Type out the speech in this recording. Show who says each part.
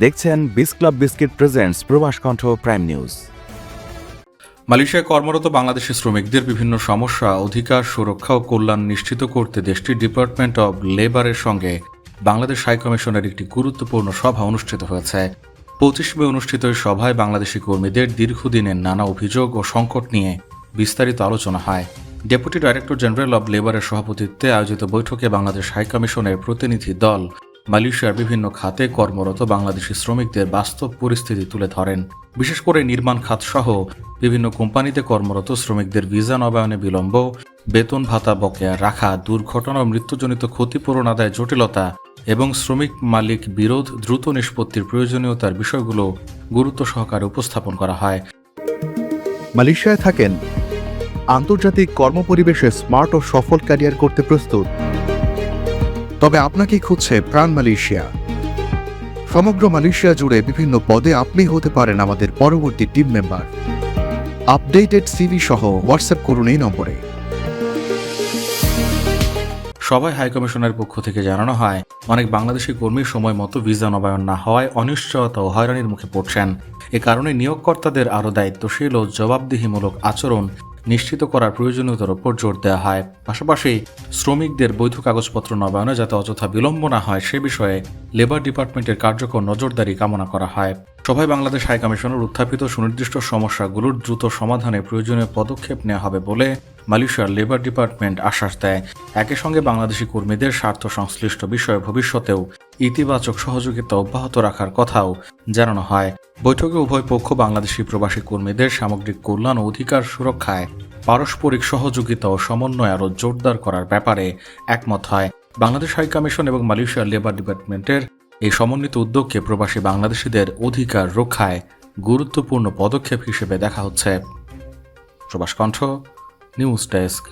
Speaker 1: দেখছেন বিস club biscuit presents প্রবাস কণ্ঠ প্রাইম নিউজ।
Speaker 2: মালয়েশিয়ায় কর্মরত বাংলাদেশি শ্রমিকদের বিভিন্ন সমস্যা, অধিকার, সুরক্ষা ও কল্যাণ নিশ্চিত করতে দেশটির ডিপার্টমেন্ট অব লেবারের সঙ্গে বাংলাদেশ হাইকমিশনের একটি গুরুত্বপূর্ণ সভা অনুষ্ঠিত হয়েছে। 25 মে অনুষ্ঠিত এই সভায় বাংলাদেশি কর্মীদের দীর্ঘদিনের নানা অভিযোগ ও সংকট নিয়ে বিস্তারিত আলোচনা হয়। ডেপুটি ডাইরেক্টর জেনারেল অব লেবারের সভাপতিত্বে আয়োজিত বৈঠকে বাংলাদেশ হাইকমিশনের প্রতিনিধি দল মালয়েশিয়ার বিভিন্ন খাতে কর্মরত বাংলাদেশি শ্রমিকদের বাস্তব পরিস্থিতি তুলে ধরেন। বিশেষ করে নির্মাণ খাত সহ বিভিন্ন কোম্পানিতে কর্মরত শ্রমিকদের ভিসা নবায়নে বিলম্ব, বেতন ভাতা বকেয়া রাখা, দুর্ঘটনা ও মৃত্যুজনিত ক্ষতিপূরণ আদায় জটিলতা এবং শ্রমিক মালিক বিরোধ দ্রুত নিষ্পত্তির প্রয়োজনীয়তার বিষয়গুলো গুরুত্ব সহকারে উপস্থাপন করা হয়।
Speaker 3: মালয়েশিয়ায় থাকেন, আন্তর্জাতিক কর্মপরিবেশে স্মার্ট ও সফল ক্যারিয়ার করতে প্রস্তুত, তবে আপনাকে খুঁজছে প্রাণ মালয়েশিয়া। সমগ্র মালয়েশিয়া জুড়ে বিভিন্ন পদে আপনি হতে পারেন আমাদের পরবর্তী টিম মেম্বার। আপডেটেড সিভি সহ হোয়াটসঅ্যাপ করুন এই নম্বরে।
Speaker 2: সভায় হাইকমিশনের পক্ষ থেকে জানানো হয়, অনেক বাংলাদেশি কর্মী সময় মতো ভিসা নবায়ন না হওয়ায় অনিশ্চয়তা ও হয়রানির মুখে পড়ছেন। এ কারণে নিয়োগকর্তাদের আরও দায়িত্বশীল ও জবাবদিহিমূলক আচরণ নিশ্চিত করার প্রয়োজনীয়তার উপর জোর দেওয়া হয়। পাশাপাশি শ্রমিকদের বৈধ কাগজপত্র নবায়নে যাতে অযথা বিলম্ব না হয় সে বিষয়ে লেবার ডিপার্টমেন্টের কার্যকর নজরদারি কামনা করা হয়। সভায় বাংলাদেশ হাইকমিশনের উত্থাপিত সুনির্দিষ্ট সমস্যাগুলোর দ্রুত সমাধানে প্রয়োজনীয় পদক্ষেপ নেওয়া হবে বলে মালয়েশিয়ার লেবার ডিপার্টমেন্ট আশ্বাস দেয়। একই সঙ্গে বাংলাদেশি কর্মীদের স্বার্থ সংশ্লিষ্ট বিষয়ে ভবিষ্যতেও ইতিবাচক সহযোগিতা অব্যাহত রাখার কথাও জানানো হয়। বৈঠকে উভয় পক্ষ বাংলাদেশি প্রবাসী কর্মীদের সামগ্রিক কল্যাণ ও অধিকার সুরক্ষায় পারস্পরিক সহযোগিতা ও সমন্বয় আরও জোরদার করার ব্যাপারে একমত হয়। বাংলাদেশ হাইকমিশন এবং মালয়েশিয়ার লেবার ডিপার্টমেন্টের এই সমন্বিত উদ্যোগকে প্রবাসী বাংলাদেশিদের অধিকার রক্ষায় গুরুত্বপূর্ণ পদক্ষেপ হিসেবে দেখা হচ্ছে। প্রবাস কণ্ঠ নিউজ ডেস্ক।